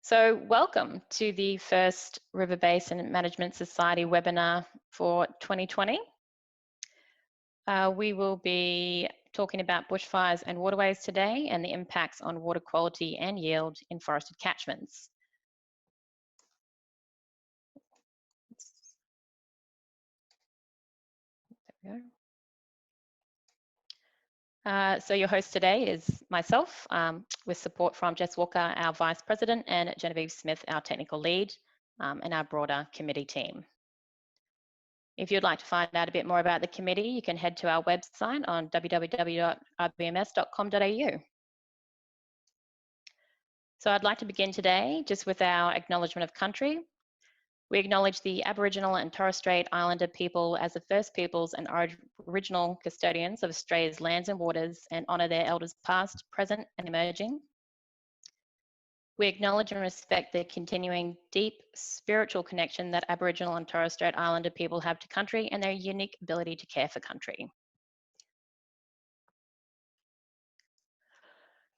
So welcome to the first River Basin Management Society webinar for 2020. We will be talking about bushfires and waterways today and the impacts on water quality and yield in forested catchments. There we go. So your host today is myself, with support from Jess Walker, our Vice President, and Genevieve Smith, our Technical Lead, and our broader committee team. If you'd like to find out a bit more about the committee, you can head to our website on www.rbms.com.au. So I'd like to begin today just with our acknowledgement of country. We acknowledge the Aboriginal and Torres Strait Islander people as the first peoples and original custodians of Australia's lands and waters and honour their elders past, present and emerging. We acknowledge and respect the continuing deep spiritual connection that Aboriginal and Torres Strait Islander people have to country and their unique ability to care for country.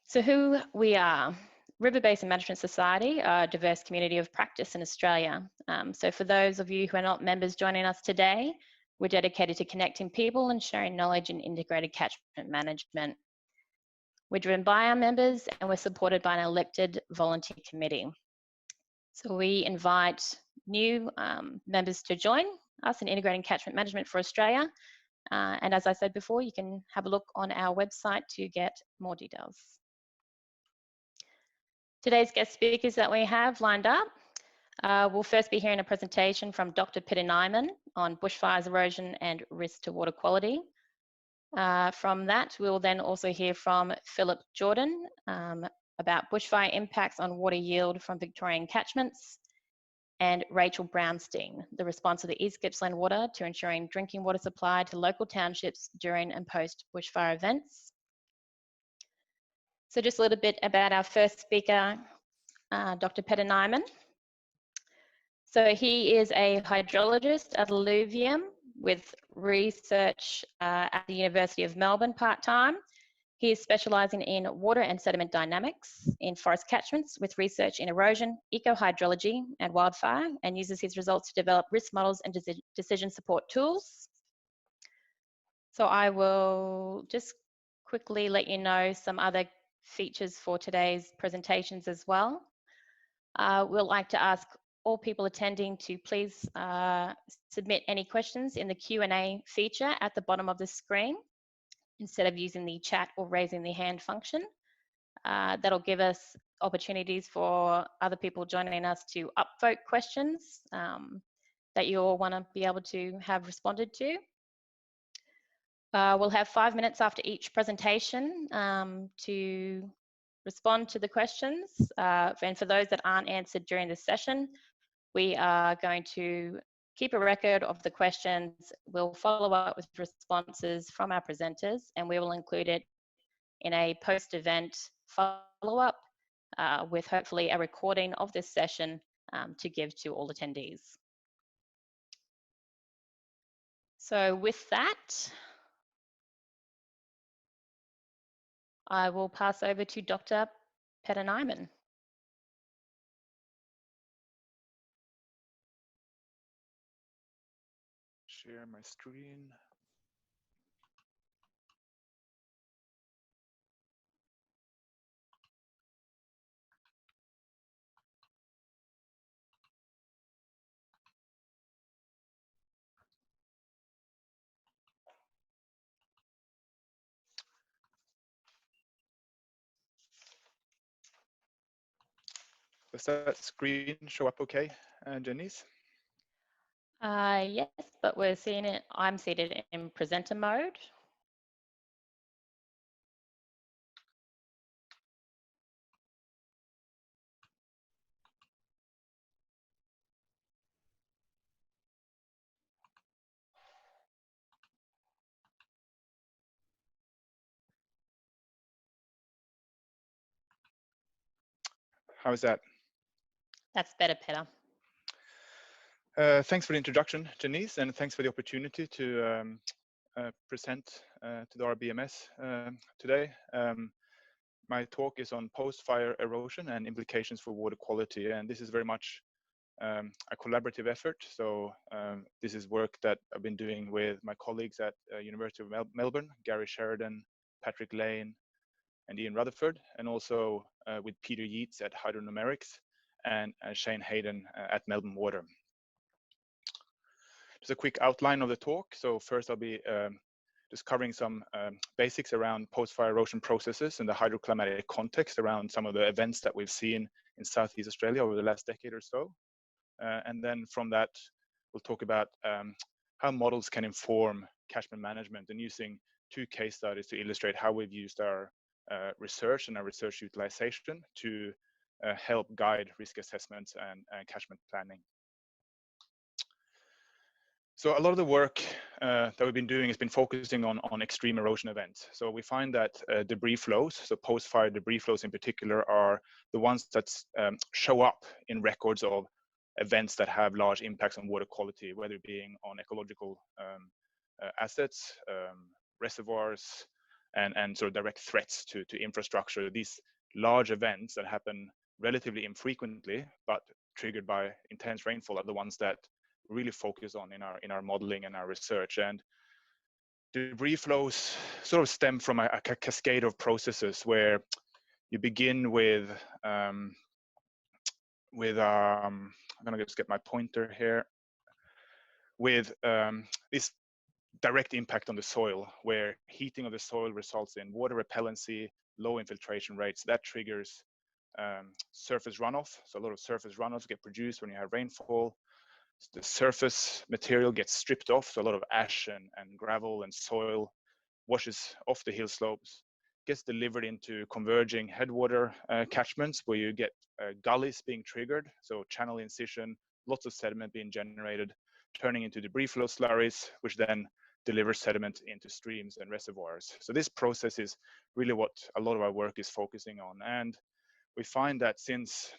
So who we are. River Basin Management Society are a diverse community of practice in Australia. So for those of you who are not members joining us today, we're dedicated to connecting people and sharing knowledge in integrated catchment management. We're driven by our members and we're supported by an elected volunteer committee. So we invite new members to join us in integrating catchment management for Australia. And as I said before, you can have a look on our website to get more details. Today's guest speakers that we have lined up, we'll first be hearing a presentation from Dr. Peter Nyman on bushfires, erosion and risk to water quality. From that, we'll then also hear from Philip Jordan about bushfire impacts on water yield from Victorian catchments, and Rachel Brownstein, the response of the East Gippsland Water to ensuring drinking water supply to local townships during and post bushfire events. So just a little bit about our first speaker, Dr. Peter Nyman. So he is a hydrologist at Alluvium with research at the University of Melbourne part-time. He is specialising in water and sediment dynamics in forest catchments with research in erosion, eco-hydrology and wildfire, and uses his results to develop risk models and decision support tools. So I will just quickly let you know some other features for today's presentations as well. We'd like to ask all people attending to please submit any questions in the Q&A feature at the bottom of the screen instead of using the chat or raising the hand function. That'll give us opportunities for other people joining us to upvote questions that you all want to be able to have responded to. We'll have 5 minutes after each presentation to respond to the questions. And for those that aren't answered during this session, we are going to keep a record of the questions. We'll follow up with responses from our presenters and we will include it in a post-event follow-up with hopefully a recording of this session to give to all attendees. So with that, I will pass over to Dr. Peter Nyman. Share my screen. Does that screen show up okay, Janice? Yes, but we're seeing it. I'm seated in presenter mode. How is that? That's better, Peter. Thanks for the introduction, Janice, and thanks for the opportunity to present to the RBMS today. My talk is on post-fire erosion and implications for water quality, and this is very much a collaborative effort. So this is work that I've been doing with my colleagues at University of Melbourne, Gary Sheridan, Patrick Lane, and Ian Rutherford, and also with Peter Yeats at Hydronumerics and Shane Hayden at Melbourne Water. Just a quick outline of the talk. So first I'll be just covering some basics around post-fire erosion processes and the hydroclimatic context around some of the events that we've seen in Southeast Australia over the last decade or so. And then from that, we'll talk about how models can inform catchment management, and using 2 case studies to illustrate how we've used our research and our research utilization to help guide risk assessments and catchment planning. So a lot of the work that we've been doing has been focusing on extreme erosion events. So we find that debris flows, so post-fire debris flows in particular, are the ones that show up in records of events that have large impacts on water quality, whether it being on ecological assets, reservoirs, and sort of direct threats to infrastructure. These large events that happen relatively infrequently, but triggered by intense rainfall, are the ones that really focus on in our modeling and our research. And debris flows sort of stem from a cascade of processes where you begin with I'm gonna just get my pointer here, with this direct impact on the soil, where heating of the soil results in water repellency, low infiltration rates. That triggers surface runoff. So a lot of surface runoffs get produced when you have rainfall. The surface material gets stripped off, so a lot of ash and gravel and soil washes off the hill slopes, gets delivered into converging headwater catchments, where you get gullies being triggered, so channel incision, lots of sediment being generated, turning into debris flow slurries, which then delivers sediment into streams and reservoirs. So this process is really what a lot of our work is focusing on. And we find that since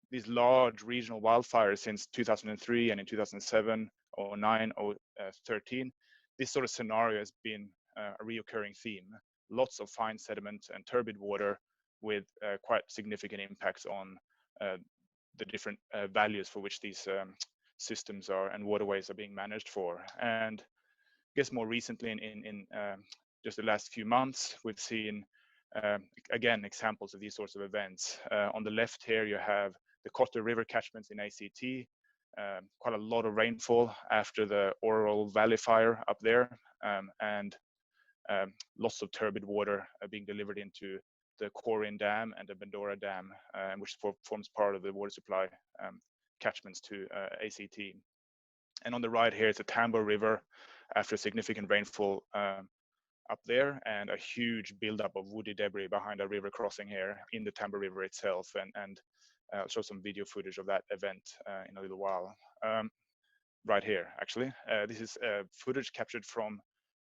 these large regional wildfires since 2003 and in 2007, 09, 13, this sort of scenario has been a reoccurring theme. Lots of fine sediment and turbid water with quite significant impacts on the different values for which these systems are and waterways are being managed for. And I guess more recently in just the last few months, we've seen again examples of these sorts of events. On the left here you have the Cotter River catchments in ACT, quite a lot of rainfall after the Oral Valley fire up there, and lots of turbid water being delivered into the Corin Dam and the Bendora Dam, which forms part of the water supply catchments to ACT. And on the right here is the Tambo River after significant rainfall up there, and a huge buildup of woody debris behind a river crossing here in the Tambo River itself. And I'll show some video footage of that event in a little while. Right here, actually. This is footage captured from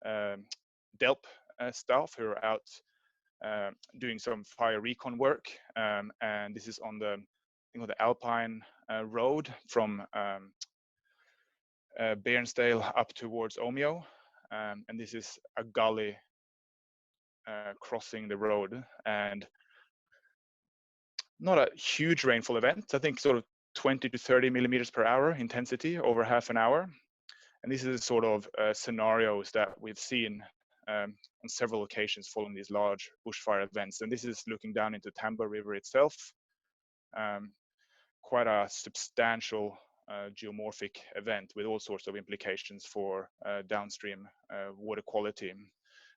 DELP staff who are out doing some fire recon work. And this is on the Alpine Road from Bairnsdale up towards Omeo. And this is a gully crossing the road, and not a huge rainfall event. I think sort of 20 to 30 millimeters per hour intensity over half an hour. And this is the sort of scenarios that we've seen on several occasions following these large bushfire events. And this is looking down into Tambo River itself. Quite a substantial geomorphic event with all sorts of implications for downstream water quality. And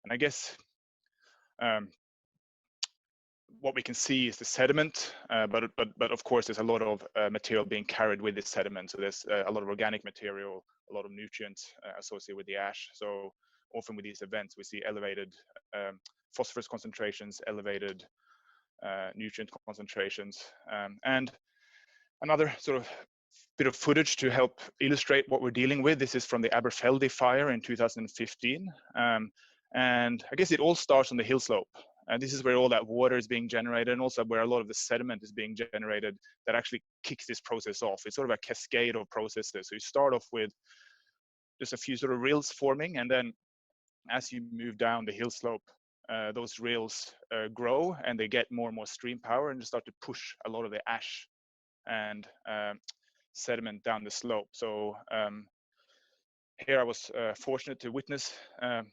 I guess what we can see is the sediment, but of course there's a lot of material being carried with this sediment. So there's a lot of organic material, a lot of nutrients associated with the ash. So often with these events, we see elevated phosphorus concentrations, elevated nutrient concentrations. And another sort of bit of footage to help illustrate what we're dealing with. This is from the Aberfeldy fire in 2015. And I guess it all starts on the hill slope. And this is where all that water is being generated, and also where a lot of the sediment is being generated that actually kicks this process off. It's sort of a cascade of processes. So you start off with just a few sort of rills forming, and then as you move down the hill slope, those rills grow and they get more and more stream power and start to push a lot of the ash and sediment down the slope. So here I was fortunate to witness a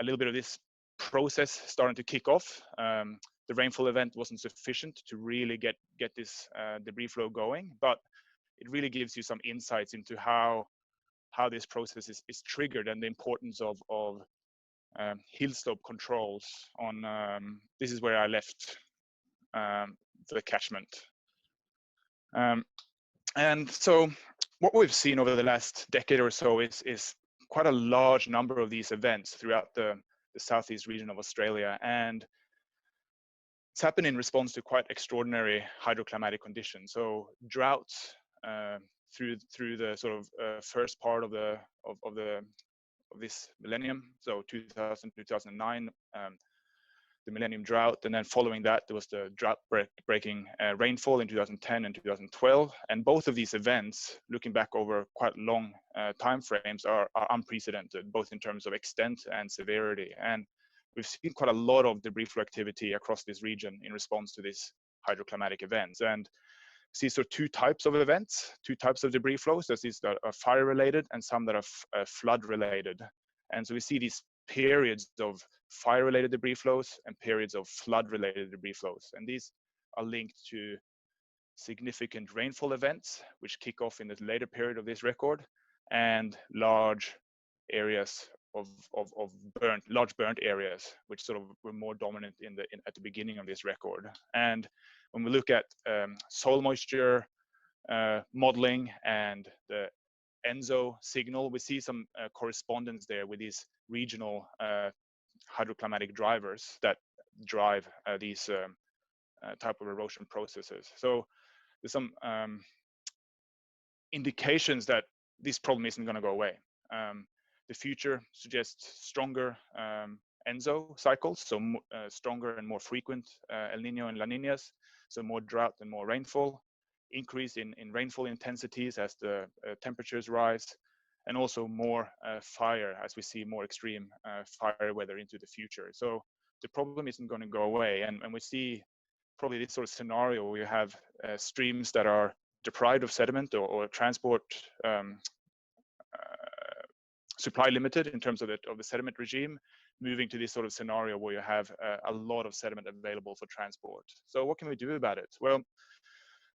little bit of this process starting to kick off. The rainfall event wasn't sufficient to really get this debris flow going, but it really gives you some insights into how this process is triggered and the importance of hill slope controls on. This is where I left the catchment. And so what we've seen over the last decade or so is quite a large number of these events throughout the southeast region of Australia, and it's happened in response to quite extraordinary hydroclimatic conditions. So droughts through the sort of first part of this millennium, so 2000 2009, the millennium drought, and then following that there was the drought-breaking rainfall in 2010 and 2012. And both of these events, looking back over quite long time frames, are unprecedented, both in terms of extent and severity. And we've seen quite a lot of debris flow activity across this region in response to these hydroclimatic events. And see sort of two types of events, two types of debris flows. There's these that are fire-related and some that are flood-related. And so we see these periods of fire-related debris flows and periods of flood-related debris flows. And these are linked to significant rainfall events, which kick off in the later period of this record, and large areas of large burnt areas, which sort of were more dominant at the beginning of this record. And when we look at soil moisture modeling and the ENSO signal, we see some correspondence there with these regional hydroclimatic drivers that drive these type of erosion processes. So there's some indications that this problem isn't going to go away. The future suggests stronger ENSO cycles, so stronger and more frequent El Nino and La Niñas, so more drought and more rainfall, increase in rainfall intensities as the temperatures rise, and also more fire as we see more extreme fire weather into the future. So the problem isn't going to go away, and we see probably this sort of scenario where you have streams that are deprived of sediment or transport supply limited in terms of the sediment regime, moving to this sort of scenario where you have a lot of sediment available for transport. So what can we do about it? Well,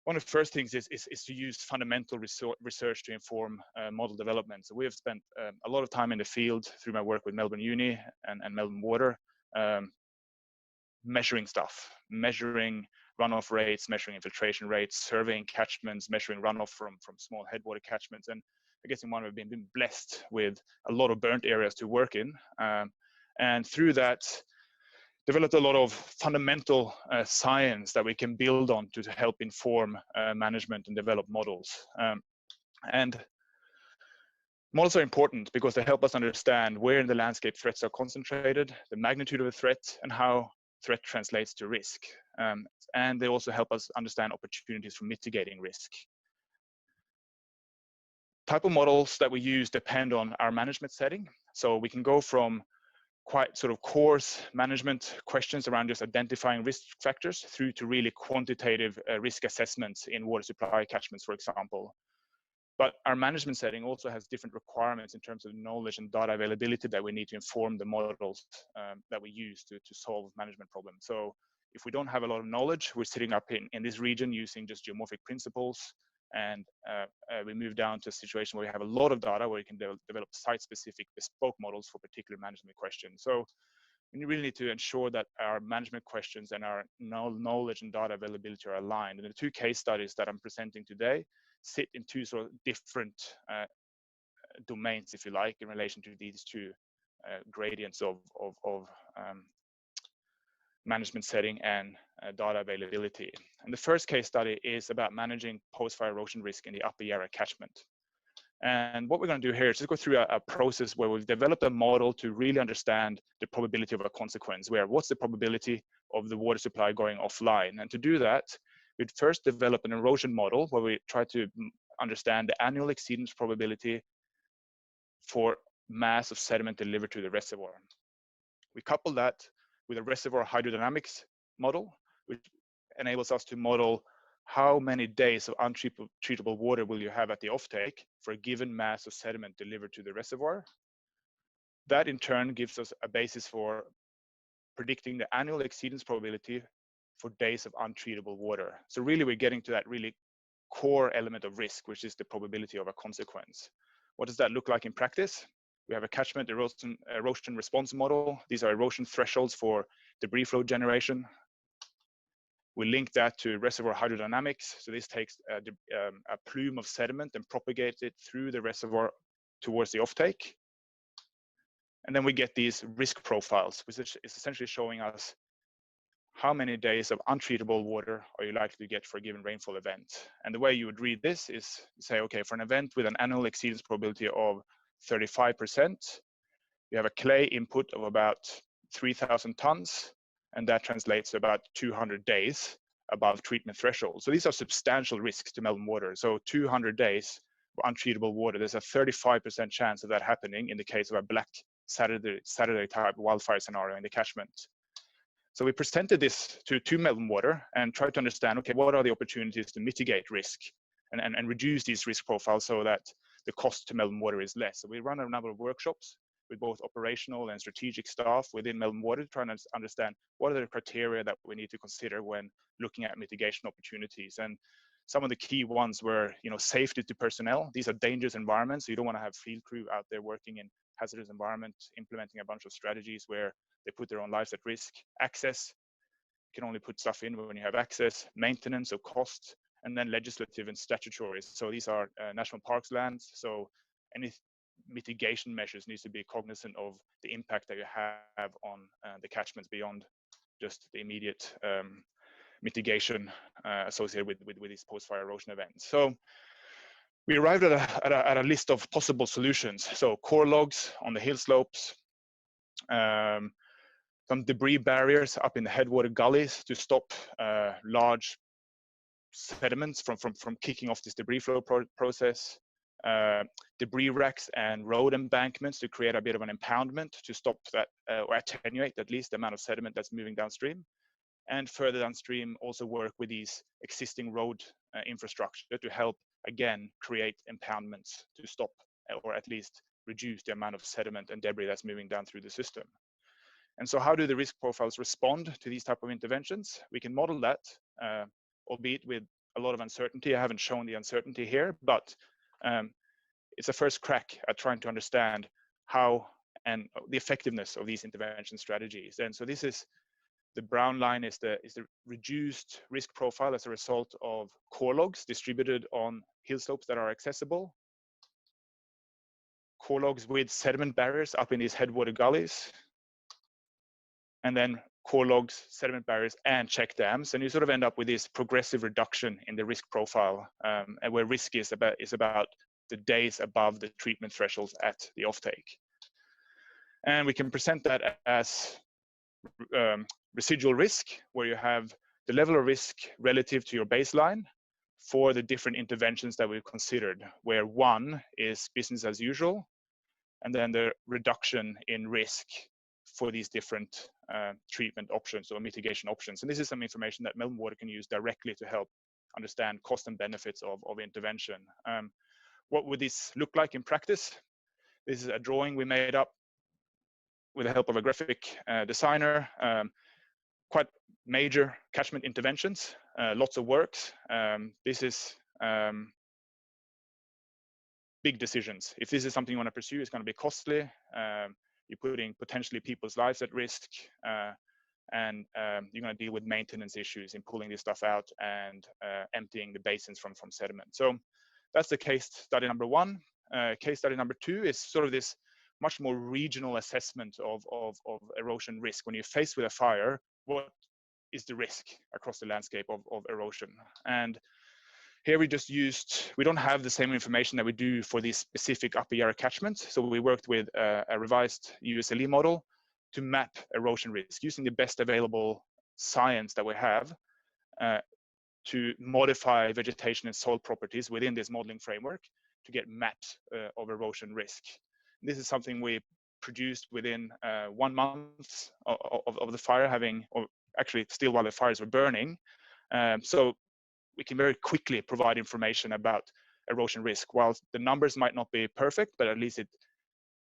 one of the first things is to use fundamental research to inform model development. So we have spent a lot of time in the field through my work with Melbourne Uni and Melbourne Water, measuring stuff, measuring runoff rates, measuring infiltration rates, surveying catchments, measuring runoff from small headwater catchments. And I guess in one we've been blessed with a lot of burnt areas to work in. And through that, developed a lot of fundamental science that we can build on to help inform management and develop models. And models are important because they help us understand where in the landscape threats are concentrated, the magnitude of a threat, and how threat translates to risk. And they also help us understand opportunities for mitigating risk. Type of models that we use depend on our management setting. So we can go from quite sort of coarse management questions around just identifying risk factors through to really quantitative risk assessments in water supply catchments, for example. But our management setting also has different requirements in terms of knowledge and data availability that we need to inform the models that we use to solve management problems. So if we don't have a lot of knowledge, we're sitting up in this region using just geomorphic principles, and we move down to a situation where we have a lot of data where we can develop site-specific bespoke models for particular management questions. So we really need to ensure that our management questions and our knowledge and data availability are aligned. And the two case studies that I'm presenting today sit in two sort of different domains, if you like, in relation to these two gradients of management setting and data availability. And the first case study is about managing post-fire erosion risk in the Upper Yarra catchment. And what we're going to do here is just go through a process where we've developed a model to really understand the probability of a consequence, where what's the probability of the water supply going offline. And to do that, we'd first develop an erosion model where we try to understand the annual exceedance probability for mass of sediment delivered to the reservoir. We couple that with a reservoir hydrodynamics model, which enables us to model how many days of untreatable water will you have at the offtake for a given mass of sediment delivered to the reservoir. That in turn gives us a basis for predicting the annual exceedance probability for days of untreatable water. So really we're getting to that really core element of risk, which is the probability of a consequence. What does that look like in practice? We have a catchment erosion response model. These are erosion thresholds for debris flow generation. We link that to reservoir hydrodynamics. So this takes a plume of sediment and propagates it through the reservoir towards the offtake. And then we get these risk profiles, which is essentially showing us how many days of untreatable water are you likely to get for a given rainfall event. And the way you would read this is say, okay, for an event with an annual exceedance probability of 35%, you have a clay input of about 3,000 tons, and that translates to about 200 days above treatment threshold. So these are substantial risks to Melbourne water. So 200 days of untreatable water, there's a 35% chance of that happening in the case of a Black Saturday type wildfire scenario in the catchment. So we presented this to Melbourne Water and tried to understand, okay, what are the opportunities to mitigate risk and reduce these risk profiles so that the cost to Melbourne Water is less. So we run a number of workshops with both operational and strategic staff within Melbourne Water, trying to understand what are the criteria that we need to consider when looking at mitigation opportunities. And some of the key ones were, safety to personnel. These are dangerous environments, so you don't want to have field crew out there working in hazardous environments, implementing a bunch of strategies where they put their own lives at risk. Access, you can only put stuff in when you have access. Maintenance, so cost, and then legislative and statutory. So these are national parks lands, so any mitigation measures needs to be cognizant of the impact that you have on the catchments beyond just the immediate mitigation associated with these post-fire erosion events. So we arrived at a list of possible solutions. So core logs on the hill slopes, some debris barriers up in the headwater gullies to stop large sediments from kicking off this debris flow process, debris racks and road embankments to create a bit of an impoundment to stop that or attenuate at least the amount of sediment that's moving downstream. And further downstream, also work with these existing road infrastructure to help, again, create impoundments to stop or at least reduce the amount of sediment and debris that's moving down through the system. And so how do the risk profiles respond to these type of interventions? We can model that, albeit with a lot of uncertainty. I haven't shown the uncertainty here, but it's a first crack at trying to understand how and the effectiveness of these intervention strategies. And so this is, the brown line is the reduced risk profile as a result of core logs distributed on hill slopes that are accessible. Core logs with sediment barriers up in these headwater gullies. And then core logs, sediment barriers, and check dams. And you sort of end up with this progressive reduction in the risk profile, and where risk is about the days above the treatment thresholds at the offtake. And we can present that as residual risk, where you have the level of risk relative to your baseline for the different interventions that we've considered, where one is business as usual, and then the reduction in risk for these different treatment options or mitigation options. And this is some information that Melbourne Water can use directly to help understand cost and benefits of intervention. What would this look like in practice? This is a drawing we made up with the help of a graphic designer. Quite major catchment interventions, lots of works. This is big decisions. If this is something you want to pursue, it's going to be costly. You're putting potentially people's lives at risk, and you're going to deal with maintenance issues in pulling this stuff out and emptying the basins from sediment. So that's the case study number one. Case study number two is sort of this much more regional assessment of erosion risk. When you're faced with a fire, what is the risk across the landscape of erosion? And here we don't have the same information that we do for these specific Upper Yarra catchments. So we worked with a revised USLE model to map erosion risk using the best available science that we have to modify vegetation and soil properties within this modeling framework to get maps of erosion risk. This is something we produced within 1 month of the fire having, or actually still while the fires were burning. So we can very quickly provide information about erosion risk. While the numbers might not be perfect, but at least it's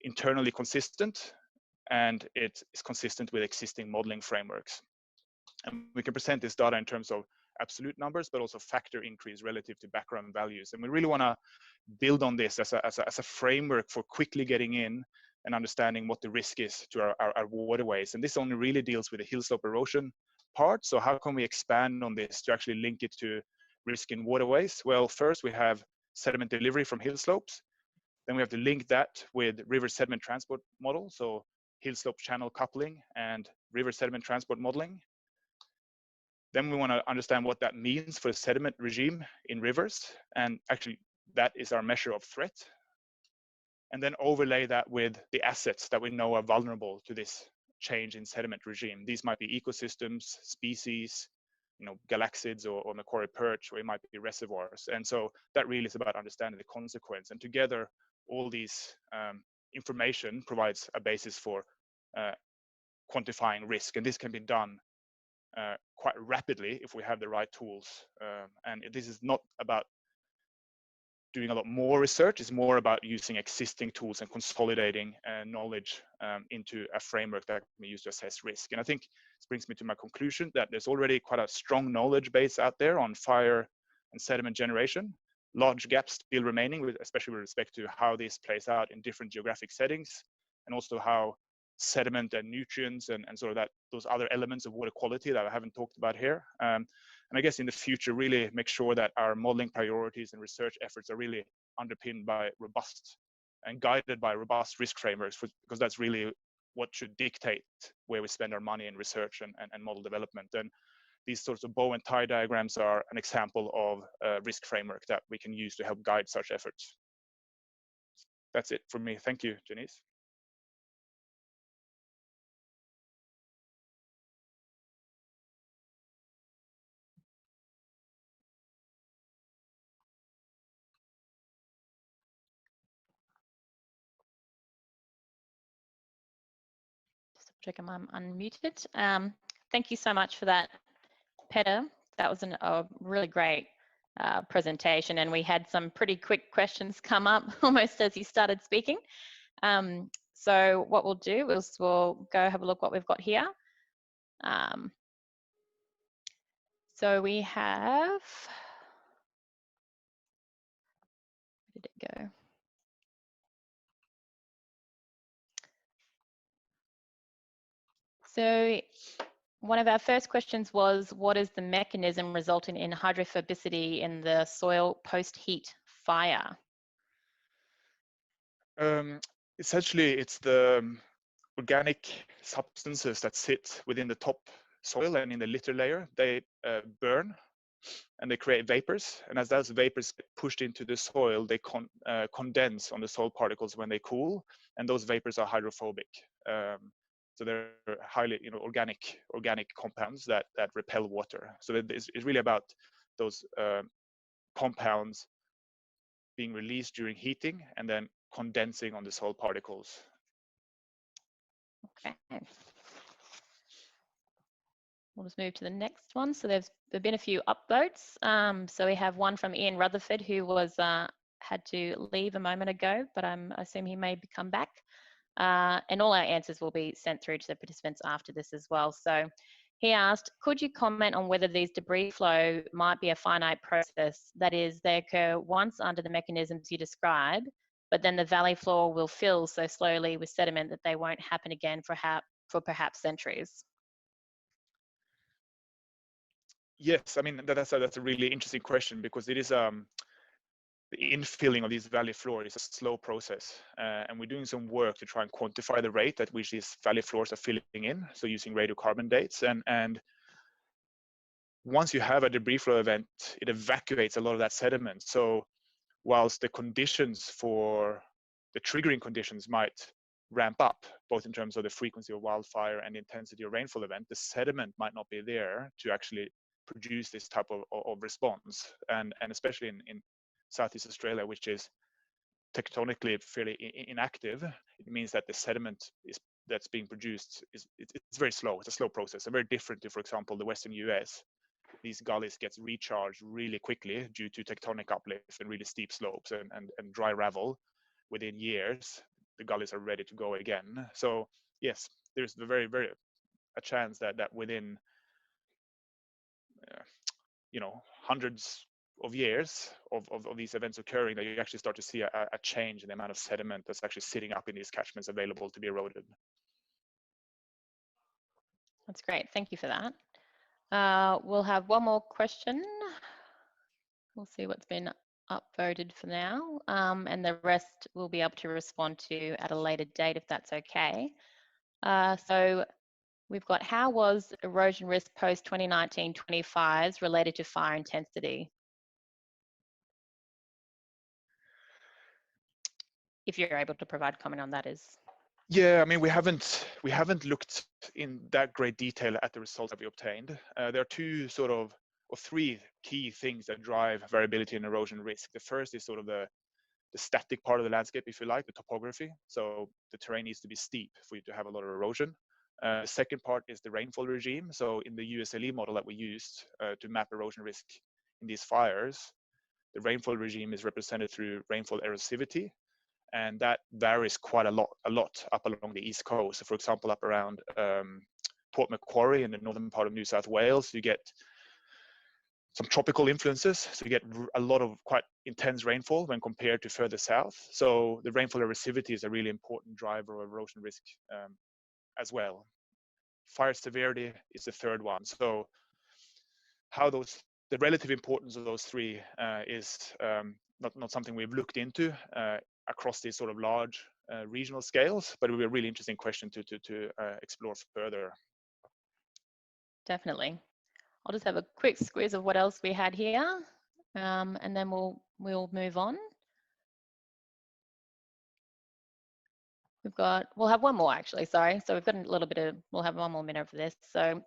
internally consistent, and it is consistent with existing modeling frameworks. And we can present this data in terms of absolute numbers, but also factor increase relative to background values. And we really want to build on this as a framework for quickly getting in and understanding what the risk is to our waterways. And this only really deals with the hill slope erosion part. So how can we expand on this to actually link it to risk in waterways? Well, first we have sediment delivery from hill slopes. Then we have to link that with river sediment transport model. So hill slope channel coupling and river sediment transport modeling. Then we want to understand what that means for the sediment regime in rivers. And actually that is our measure of threat. And then overlay that with the assets that we know are vulnerable to this change in sediment regime. These might be ecosystems, species, galaxids or Macquarie perch, or it might be reservoirs. And so that really is about understanding the consequence. And together, all these information provides a basis for quantifying risk. And this can be done quite rapidly if we have the right tools. And this is not about doing a lot more research, is more about using existing tools and consolidating knowledge into a framework that can be used to assess risk. And I think this brings me to my conclusion that there's already quite a strong knowledge base out there on fire and sediment generation. Large gaps still remaining, especially with respect to how this plays out in different geographic settings, and also how sediment and nutrients and sort of those other elements of water quality that I haven't talked about here. And I guess in the future, really make sure that our modeling priorities and research efforts are really underpinned by robust and guided by robust risk frameworks, because that's really what should dictate where we spend our money in research and model development. And these sorts of bow and tie diagrams are an example of a risk framework that we can use to help guide such efforts. That's it from me. Thank you, Janice. Check I'm unmuted. Thank you so much for that, Petter. That was a really great presentation, and we had some pretty quick questions come up almost as you started speaking. So what we'll do is we'll go have a look what we've got here. So we have, where did it go? So one of our first questions was, what is the mechanism resulting in hydrophobicity in the soil post-heat fire? Essentially, it's the organic substances that sit within the top soil and in the litter layer. They burn and they create vapors. And as those vapors get pushed into the soil, they condense on the soil particles when they cool. And those vapors are hydrophobic. So they're highly, organic compounds that repel water. So it's really about those compounds being released during heating and then condensing on the soil particles. Okay. We'll just move to the next one. So there've been a few upvotes. So we have one from Ian Rutherford, who was had to leave a moment ago, but I assume he may come back. And all our answers will be sent through to the participants after this as well. So he asked, could you comment on whether these debris flow might be a finite process? That is, they occur once under the mechanisms you describe, but then the valley floor will fill so slowly with sediment that they won't happen again for perhaps centuries. Yes, I mean, that's a really interesting question, because it is the infilling of these valley floors is a slow process, and we're doing some work to try and quantify the rate at which these valley floors are filling in, so using radiocarbon dates. And once you have a debris flow event, it evacuates a lot of that sediment. So whilst the conditions for the triggering conditions might ramp up, both in terms of the frequency of wildfire and the intensity of rainfall event, the sediment might not be there to actually produce this type of response. And especially in Southeast Australia, which is tectonically fairly inactive, it means that the sediment that's being produced it's very slow. It's a slow process, and very different to, for example, the Western US. These gullies gets recharged really quickly due to tectonic uplift and really steep slopes and dry ravel. Within years, the gullies are ready to go again. So yes, there's very a chance that within hundreds of years of these events occurring, that you actually start to see a change in the amount of sediment that's actually sitting up in these catchments available to be eroded. That's great. Thank you for that. We'll have one more question. We'll see what's been upvoted for now, and the rest we'll be able to respond to at a later date if that's okay. So we've got, how was erosion risk post 2019-25s related to fire intensity? If you're able to provide comment on that is. Yeah, I mean, we haven't looked in that great detail at the results that we obtained. There are two or three key things that drive variability in erosion risk. The first is sort of the static part of the landscape, if you like, the topography. So the terrain needs to be steep for you to have a lot of erosion. The second part is the rainfall regime. So in the USLE model that we used to map erosion risk in these fires, the rainfall regime is represented through rainfall erosivity, and that varies quite a lot up along the east coast. So for example, up around Port Macquarie in the northern part of New South Wales, you get some tropical influences, so you get a lot of quite intense rainfall when compared to further south. So the rainfall erosivity is a really important driver of erosion risk as well. Fire severity is the third one. So how the relative importance of those three is not something we've looked into across these sort of large regional scales, but it will be a really interesting question to explore further. Definitely. I'll just have a quick squeeze of what else we had here, and then we'll move on. We'll have one more actually, sorry. So we've got a little bit of, we'll have one more minute of this. So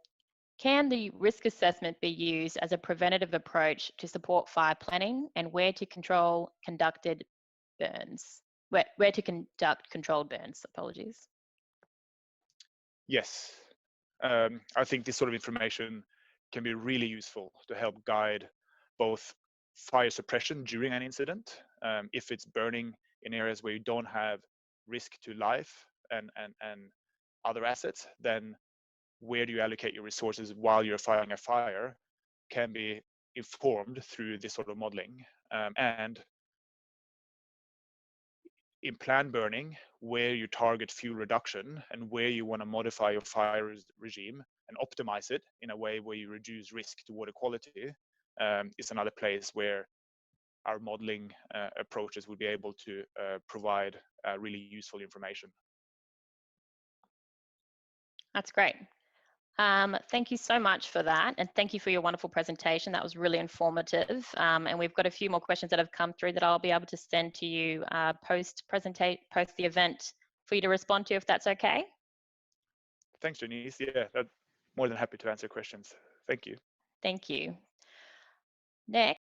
can the risk assessment be used as a preventative approach to support fire planning, and where to conducted burns? Where to conduct controlled burns, apologies. Yes, I think this sort of information can be really useful to help guide both fire suppression during an incident, if it's burning in areas where you don't have risk to life and other assets, then where do you allocate your resources while you're fighting a fire can be informed through this sort of modeling. And in planned burning, where you target fuel reduction and where you want to modify your fire regime and optimize it in a way where you reduce risk to water quality, is another place where our modeling approaches will be able to provide really useful information. That's great. Thank you so much for that, and thank you for your wonderful presentation. That was really informative, and we've got a few more questions that have come through that I'll be able to send to you post the event for you to respond to, if that's okay. Thanks, Janice. Yeah, more than happy to answer questions. Thank you. Thank you. Next.